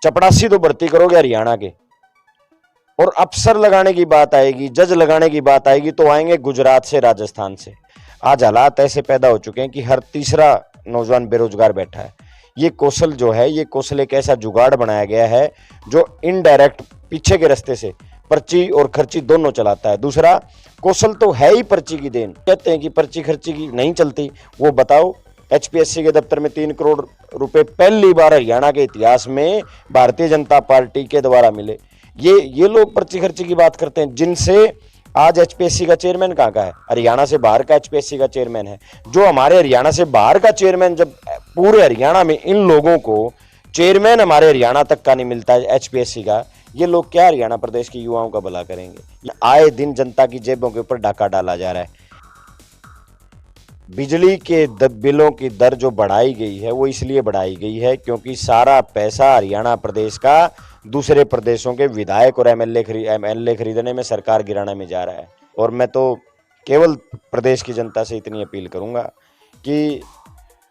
चपड़ासी तो भर्ती करोगे हरियाणा के, और अफसर लगाने की बात आएगी, जज लगाने की बात आएगी तो आएंगे गुजरात से, राजस्थान से। आज हालात ऐसे पैदा हो चुके हैं कि हर तीसरा नौजवान बेरोजगार बैठा है। ये कौशल जो है, ये कौशल एक ऐसा जुगाड़ बनाया गया है जो इनडायरेक्ट पीछे के रास्ते से पर्ची और खर्ची दोनों चलाता है। दूसरा, कौशल तो है ही पर्ची की देन। कहते हैं कि पर्ची खर्ची की नहीं चलती, वो बताओ। एचपीएससी के दफ्तर में 3 करोड़ रुपए पहली बार हरियाणा के इतिहास में भारतीय जनता पार्टी के द्वारा मिले। ये लोग पर्ची खर्ची की बात करते हैं, जिनसे आज एचपीएससी का चेयरमैन कहाँ का है? हरियाणा से बाहर का एचपीएससी का चेयरमैन है। जो हमारे हरियाणा से बाहर का चेयरमैन, जब पूरे हरियाणा में इन लोगों को चेयरमैन हमारे हरियाणा तक का नहीं मिलता है एचपीएससी का, ये लोग क्या हरियाणा प्रदेश के युवाओं का भला करेंगे? आए दिन जनता की जेबों के ऊपर डाका डाला जा रहा है। बिजली के बिलों की दर जो बढ़ाई गई है, वो इसलिए बढ़ाई गई है क्योंकि सारा पैसा हरियाणा प्रदेश का दूसरे प्रदेशों के विधायक और एमएलए खरीदने में, सरकार गिराने में जा रहा है। और मैं तो केवल प्रदेश की जनता से इतनी अपील करूंगा कि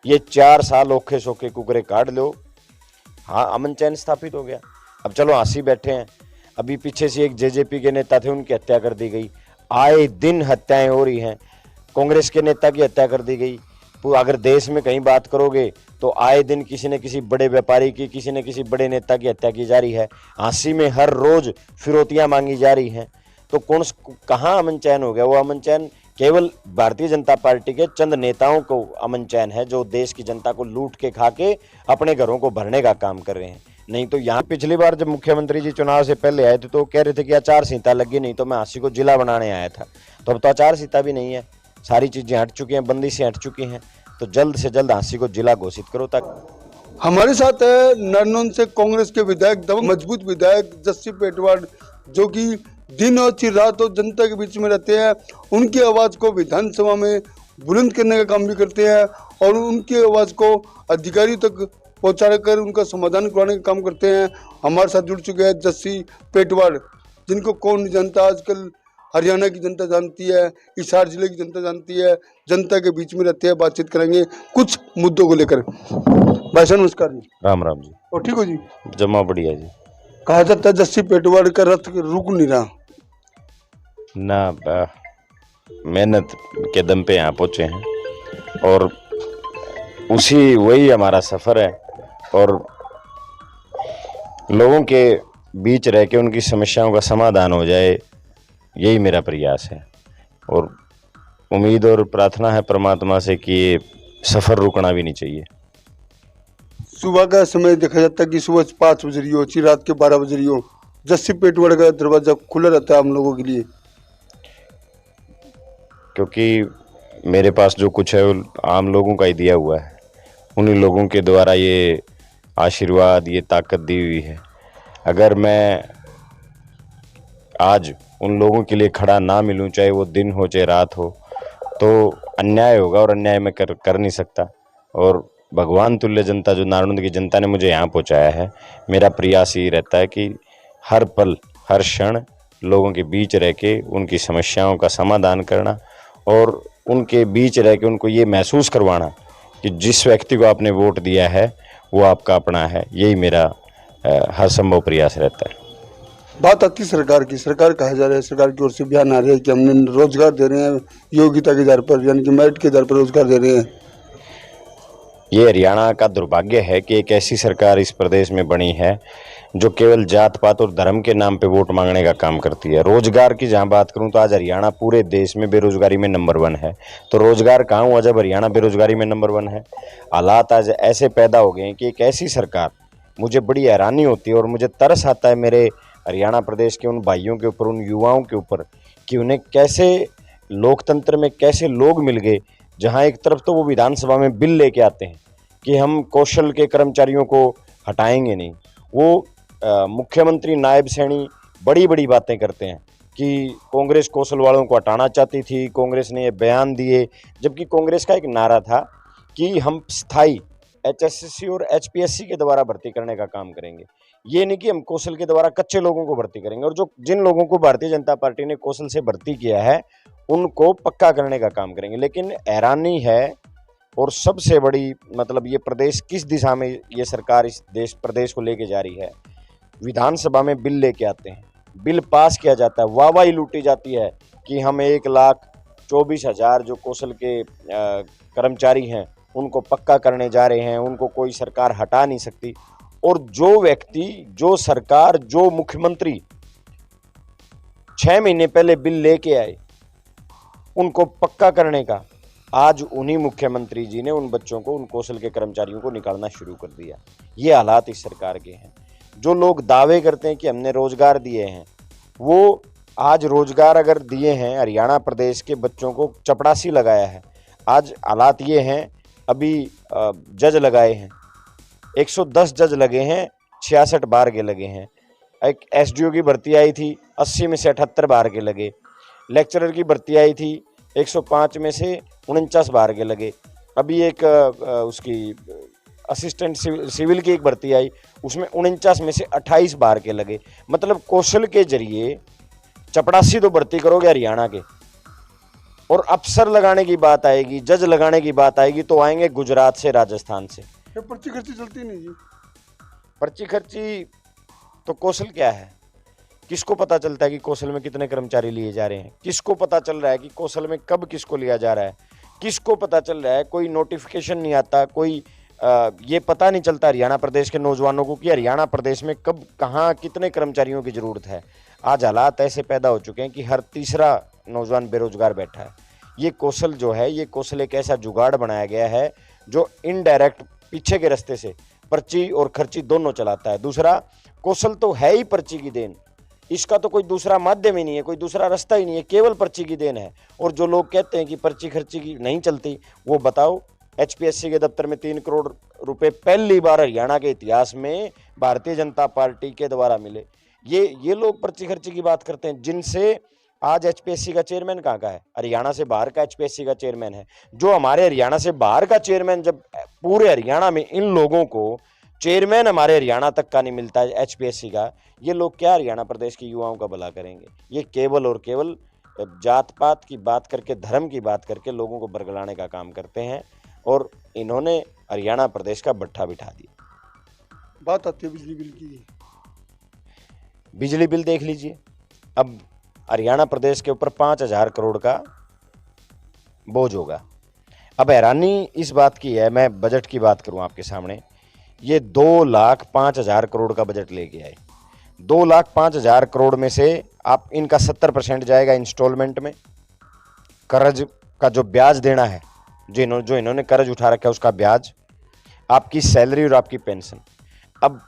ये 4 साल औखे सौखे कुकरे काट लो। हाँ, अमन चैन स्थापित हो गया, अब चलो हंसी बैठे हैं। अभी पीछे से एक जेजेपी के नेता थे, उनकी हत्या कर दी गई। आए दिन हत्याएं हो रही हैं। कांग्रेस के नेता की हत्या कर दी गई। तो अगर देश में कहीं बात करोगे तो आए दिन किसी न किसी बड़े व्यापारी की, किसी न किसी बड़े नेता की हत्या की जा रही है। हाँसी में हर रोज फिरौतियां मांगी जा रही हैं। तो कहाँ अमन चैन हो गया? वो अमन चैन केवल भारतीय जनता पार्टी के चंद नेताओं को अमन चैन है, जो देश की जनता को लूट के खा के अपने घरों को भरने का काम कर रहे हैं। नहीं तो यहाँ पिछली बार जब मुख्यमंत्री जी चुनाव से पहले आए थे तो कह रहे थे कि आचार संहिता लगी, नहीं तो मैं हाँसी को जिला बनाने आया था। तो अब तो आचार संहिता भी नहीं है, सारी चीजें हट चुकी हैं, बंदिशें हट चुकी हैं। तो जल्द से जल्द हाँसी को जिला घोषित करो। तक हमारे साथ है नारनौल से कांग्रेस के विधायक, दबंग मजबूत विधायक जस्सी पेटवाड़, जो कि दिन और रात और जनता के बीच में रहते हैं। उनकी आवाज को विधानसभा में बुलंद करने का काम भी करते हैं और उनकी आवाज को अधिकारियों तक पहुंचा कर उनका समाधान करवाने का काम करते हैं। हमारे साथ जुड़ चुके हैं जस्सी पेटवाड़, जिनको कौन नहीं जानता, आजकल हरियाणा की जनता जानती है, हिसार जिले की जनता जानती है। जनता के बीच में रहते हैं, बातचीत करेंगे कुछ मुद्दों को लेकर। भाई साहब नमस्कार जी। राम राम जी। और ठीक हो जी? जमा बढ़िया जी। कहा जाता है जस्सी पेटवाड़ का रथ रुक नहीं रहा ना, मेहनत के दम पे यहाँ पहुंचे हैं और वही हमारा सफर है। और लोगों के बीच रह के उनकी समस्याओं का समाधान हो जाए, यही मेरा प्रयास है। और उम्मीद और प्रार्थना है परमात्मा से कि ये सफर रुकना भी नहीं चाहिए। सुबह का समय देखा जाता है कि सुबह 5 बज रही हो, रात के 12 बज रही हो, जस्सी पेटवाड़ का दरवाजा खुला रहता है हम लोगों के लिए। क्योंकि मेरे पास जो कुछ है वो आम लोगों का ही दिया हुआ है। उन्हीं लोगों के द्वारा ये आशीर्वाद, ये ताकत दी हुई है। अगर मैं आज उन लोगों के लिए खड़ा ना मिलूं, चाहे वो दिन हो चाहे रात हो, तो अन्याय होगा और अन्याय मैं कर नहीं सकता। और भगवान तुल्य जनता जो नारनौल की जनता ने मुझे यहाँ पहुँचाया है, मेरा प्रयास यही रहता है कि हर पल हर क्षण लोगों के बीच रह के उनकी समस्याओं का समाधान करना और उनके बीच रह के उनको ये महसूस करवाना कि जिस व्यक्ति को आपने वोट दिया है वो आपका अपना है। यही मेरा हर संभव प्रयास रहता है। बात आती सरकार की, सरकार कहा जा रहा है, सरकार की ओर से बयान आ रहा है कि हमने रोजगार दे रहे हैं, योग्यता के आधार पर, यानी कि मेरिट के आधार पर रोजगार दे रहे हैं। ये हरियाणा का दुर्भाग्य है कि एक ऐसी सरकार इस प्रदेश में बनी है जो केवल जात पात और धर्म के नाम पे वोट मांगने का काम करती है। रोजगार की जहां बात करूं तो आज हरियाणा पूरे देश में बेरोजगारी में नंबर 1 है। तो रोजगार कहाँ हुआ जब हरियाणा बेरोजगारी में नंबर 1 है? हालात आज ऐसे पैदा हो गए हैं कि एक ऐसी सरकार, मुझे बड़ी हैरानी होती है और मुझे तरस आता है मेरे हरियाणा प्रदेश के उन भाइयों के ऊपर, उन युवाओं के ऊपर, कि उन्हें कैसे लोकतंत्र में कैसे लोग मिल गए, जहाँ एक तरफ तो वो विधानसभा में बिल लेके आते हैं कि हम कौशल के कर्मचारियों को हटाएंगे नहीं, वो मुख्यमंत्री नायब सैनी बड़ी बड़ी बातें करते हैं कि कांग्रेस कौशल वालों को हटाना चाहती थी, कांग्रेस ने ये बयान दिए। जबकि कांग्रेस का एक नारा था कि हम स्थायी एचएससी और एचपीएससी के द्वारा भर्ती करने का काम करेंगे, ये नहीं कि हम कौशल के द्वारा कच्चे लोगों को भर्ती करेंगे। और जिन लोगों को भारतीय जनता पार्टी ने कौशल से भर्ती किया है उनको पक्का करने का काम करेंगे। लेकिन हैरानी है, और सबसे बड़ी मतलब ये प्रदेश किस दिशा में ये सरकार इस प्रदेश को लेके जा रही है। विधानसभा में बिल लेके आते हैं, बिल पास किया जाता है, वाहवाही लूटी जाती है कि हम 1,24,000 जो कौशल के कर्मचारी हैं उनको पक्का करने जा रहे हैं, उनको कोई सरकार हटा नहीं सकती। और जो व्यक्ति, जो सरकार, जो मुख्यमंत्री 6 महीने पहले बिल लेके आए उनको पक्का करने का, आज उन्हीं मुख्यमंत्री जी ने उन बच्चों को, उन कौशल के कर्मचारियों को निकालना शुरू कर दिया। ये हालात इस सरकार के हैं। जो लोग दावे करते हैं कि हमने रोजगार दिए हैं, वो आज रोजगार अगर दिए हैं, हरियाणा प्रदेश के बच्चों को चपरासी लगाया है। आज हालात ये हैं, अभी जज लगाए हैं, 110 जज लगे हैं, 66 बार के लगे हैं। एक एसडीओ की भर्ती आई थी, 80 में से 78 बार के लगे। लेक्चरर की भर्ती आई थी, 105 में से 49 बार के लगे। अभी एक उसकी असिस्टेंट सिविल की एक भर्ती आई, उसमें 49 में से 28 बार के लगे। मतलब कौशल के जरिए चपरासी तो भर्ती करोगे हरियाणा के, और अफसर लगाने की बात आएगी, जज लगाने की बात आएगी तो आएंगे गुजरात से, राजस्थान से। ये पर्ची खर्ची चलती नहीं जी। पर्ची खर्ची तो कौशल क्या है? किसको पता चलता है कि कौशल में कितने कर्मचारी लिए जा रहे हैं? किसको पता चल रहा है कि कौशल में कब किसको लिया जा रहा है? किसको पता चल रहा है? कोई नोटिफिकेशन नहीं आता, कोई ये पता नहीं चलता हरियाणा प्रदेश के नौजवानों को कि हरियाणा प्रदेश में कब, कहाँ, कितने कर्मचारियों की जरूरत है। आज हालात ऐसे पैदा हो चुके हैं कि हर तीसरा नौजवान बेरोजगार बैठा है। ये कौशल जो है, ये कौशल एक ऐसा जुगाड़ बनाया गया है जो इनडायरेक्ट पीछे के रास्ते से पर्ची और खर्ची दोनों चलाता है। दूसरा, कौशल तो है ही पर्ची की देन, इसका तो कोई दूसरा माध्यम ही नहीं है, कोई दूसरा रास्ता ही नहीं है, केवल पर्ची की देन है। और जो लोग कहते हैं कि पर्ची खर्ची की नहीं चलती, वो बताओ, एचपीएससी के दफ्तर में 3 करोड़ रुपए पहली बार हरियाणा के इतिहास में भारतीय जनता पार्टी के द्वारा मिले। ये लोग पर्ची खर्ची की बात करते हैं, जिनसे आज एचपीएससी का चेयरमैन कहाँ का है? हरियाणा से बाहर का एचपीएससी का चेयरमैन है। जो हमारे हरियाणा से बाहर का चेयरमैन, जब पूरे हरियाणा में इन लोगों को चेयरमैन हमारे हरियाणा तक का नहीं मिलता है एचपीएससी का, ये लोग क्या हरियाणा प्रदेश के युवाओं का भला करेंगे? ये केवल और केवल जात पात की बात करके, धर्म की बात करके लोगों को बरगलाने का काम करते हैं, और इन्होंने हरियाणा प्रदेश का भट्ठा बिठा दिया। बात आती है बिजली बिल की। बिजली बिल देख लीजिए, अब हरियाणा प्रदेश के ऊपर 5,000 करोड़ का बोझ होगा। अब हैरानी इस बात की है, मैं बजट की बात करूं आपके सामने, ये 2,05,000 करोड़ का बजट लेके आए। 2,05,000 करोड़ में से आप इनका 70% जाएगा इंस्टॉलमेंट में, कर्ज का जो ब्याज देना है, जो इन्होंने कर्ज उठा रखा है उसका ब्याज, आपकी सैलरी और आपकी पेंशन। अब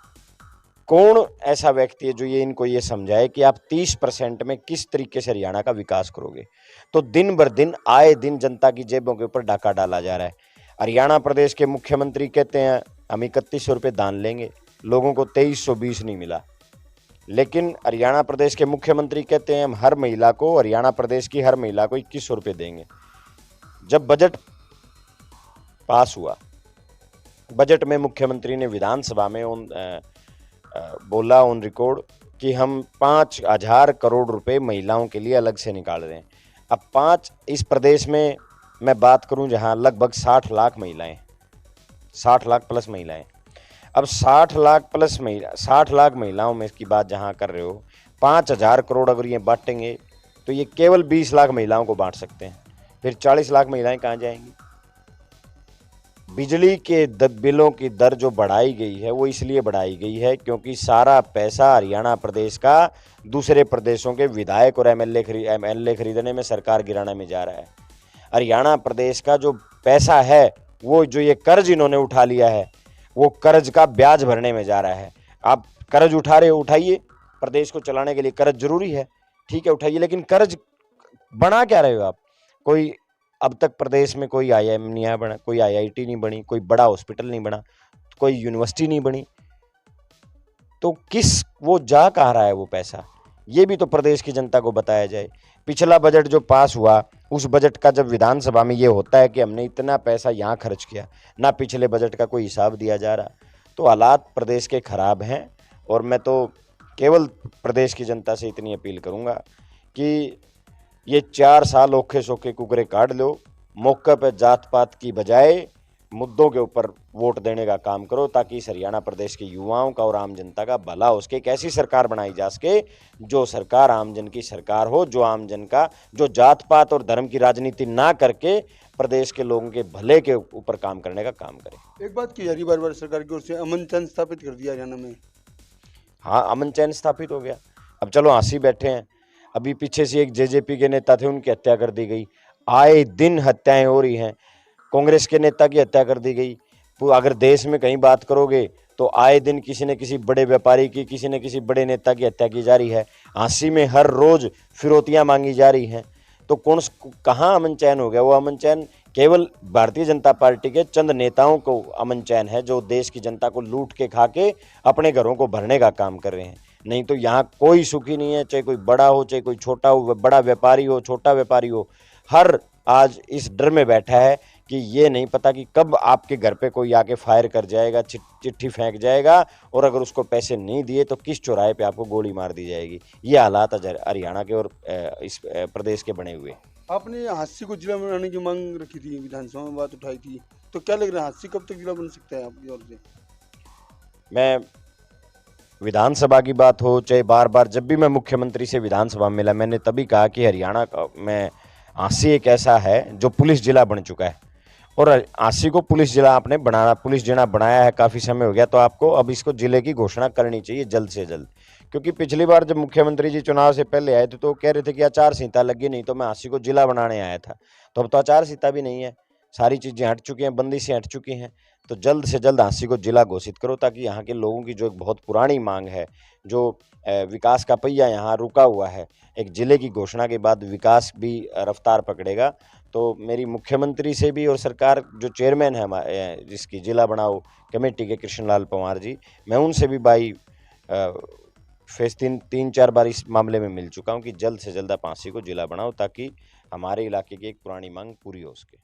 कौन ऐसा व्यक्ति है जो इनको ये समझाए कि आप 30% में किस तरीके से हरियाणा का विकास करोगे? तो दिन भर दिन, आए दिन जनता की जेबों के ऊपर डाका डाला जा रहा है। हरियाणा प्रदेश के मुख्यमंत्री कहते हैं हम 3100 रुपये दान लेंगे, लोगों को 2320 नहीं मिला। लेकिन हरियाणा प्रदेश के मुख्यमंत्री कहते हैं हम हर महिला को, हरियाणा प्रदेश की हर महिला को 2100 रुपये देंगे। जब बजट पास हुआ, बजट में मुख्यमंत्री ने विधानसभा में बोला ऑन रिकॉर्ड कि हम 5,000 करोड़ रुपए महिलाओं के लिए अलग से निकाल रहे हैं। अब इस प्रदेश में मैं बात करूं जहां लगभग 60 लाख महिलाएं, 60 लाख प्लस महिलाएं। अब 60 लाख महिलाओं में इसकी बात जहां कर रहे हो, 5,000 करोड़ अगर ये बांटेंगे तो ये केवल 20 लाख महिलाओं को बांट सकते हैं। फिर 40 लाख महिलाएं कहाँ जाएंगी? बिजली के बिलों की दर जो बढ़ाई गई है, वो इसलिए बढ़ाई गई है क्योंकि सारा पैसा हरियाणा प्रदेश का दूसरे प्रदेशों के विधायक और एमएलए खरीदने में सरकार गिराने में जा रहा है। हरियाणा प्रदेश का जो पैसा है, वो जो ये कर्ज इन्होंने उठा लिया है, वो कर्ज का ब्याज भरने में जा रहा है। आप कर्ज उठा रहे हो, उठाइए, प्रदेश को चलाने के लिए कर्ज जरूरी है, ठीक है, उठाइए, लेकिन कर्ज बना क्या रहे हो आप? कोई अब तक प्रदेश में कोई आईआईएम नहीं बना, कोई आईआईटी नहीं बनी, कोई बड़ा हॉस्पिटल नहीं बना, कोई यूनिवर्सिटी नहीं बनी, तो वो जा कहाँ रहा है वो पैसा? ये भी तो प्रदेश की जनता को बताया जाए। पिछला बजट जो पास हुआ, उस बजट का जब विधानसभा में ये होता है कि हमने इतना पैसा यहाँ खर्च किया, ना पिछले बजट का कोई हिसाब दिया जा रहा, तो हालात प्रदेश के खराब हैं। और मैं तो केवल प्रदेश की जनता से इतनी अपील करूँगा कि ये 4 साल औखे सौखे कुकरे काट लो, मौके पर जात पात की बजाय मुद्दों के ऊपर वोट देने का काम करो, ताकि इस हरियाणा प्रदेश के युवाओं का और आम जनता का भला हो सके। एक ऐसी सरकार बनाई जा सके जो सरकार आम जन की सरकार हो, जो आम जन का, जो जात पात और धर्म की राजनीति ना करके प्रदेश के लोगों के भले के ऊपर काम करने का काम करे। एक बात की जा रही बार बार सरकार की ओर से, अमन चैन स्थापित कर दिया हरियाणा में। हाँ, अमन चैन स्थापित हो गया। अब चलो हंसी बैठे हैं, अभी पीछे से एक जेजेपी के नेता थे, उनकी हत्या कर दी गई। आए दिन हत्याएं हो रही हैं। कांग्रेस के नेता की हत्या कर दी गई। अगर देश में कहीं बात करोगे तो आए दिन किसी न किसी बड़े व्यापारी की, किसी न किसी बड़े नेता की हत्या की जा रही है। झांसी में हर रोज फिरौतियां मांगी जा रही हैं। तो कहाँ अमन चैन हो गया? वो अमन चैन केवल भारतीय जनता पार्टी के चंद नेताओं को अमन चैन है, जो देश की जनता को लूट के खा के अपने घरों को भरने का काम कर रहे हैं। नहीं तो यहाँ कोई सुखी नहीं है, चाहे कोई बड़ा हो, चाहे कोई छोटा हो, बड़ा व्यापारी हो, छोटा व्यापारी हो। हर आज इस डर में बैठा है कि ये नहीं पता कि कब आपके घर पे कोई आके फायर कर जाएगा, चिट्ठी फेंक जाएगा, और अगर उसको पैसे नहीं दिए तो किस चौराहे पे आपको गोली मार दी जाएगी। ये हालात हरियाणा के और इस प्रदेश के बने हुए। आपने हांसी को जिला बनाने की मांग रखी थी, विधानसभा में बात उठाई थी, तो क्या लग रहा है हांसी कब तक जिला बन सकता है आपकी ओर से? मैं विधानसभा की बात हो, चाहे बार बार जब भी मैं मुख्यमंत्री से विधानसभा में मिला, मैंने तभी कहा कि हरियाणा में झांसी एक ऐसा है जो पुलिस जिला बन चुका है, और झांसी को पुलिस जिला आपने पुलिस जिला बनाया है, काफ़ी समय हो गया, तो आपको अब इसको जिले की घोषणा करनी चाहिए जल्द से जल्द। क्योंकि पिछली बार जब मुख्यमंत्री जी चुनाव से पहले आए थे तो कह रहे थे कि आचार संहिता लगी नहीं तो मैं झांसी को जिला बनाने आया था। तो अब तो आचार संहिता भी नहीं है, सारी चीज़ें हट चुकी हैं, बंदिशें हट चुकी हैं। तो जल्द से जल्द झांसी को जिला घोषित करो, ताकि यहाँ के लोगों की जो एक बहुत पुरानी मांग है, जो विकास का पहिया यहाँ रुका हुआ है, एक जिले की घोषणा के बाद विकास भी रफ्तार पकड़ेगा। तो मेरी मुख्यमंत्री से भी, और सरकार जो चेयरमैन है हमारे जिसकी जिला बनाओ कमेटी के, कृष्ण लाल पंवार जी, मैं उनसे भी फेस तीन चार बार इस मामले में मिल चुका हूँ कि जल्द से जल्द आप झांसी को जिला बनाओ, ताकि हमारे इलाके की एक पुरानी मांग पूरी हो सके।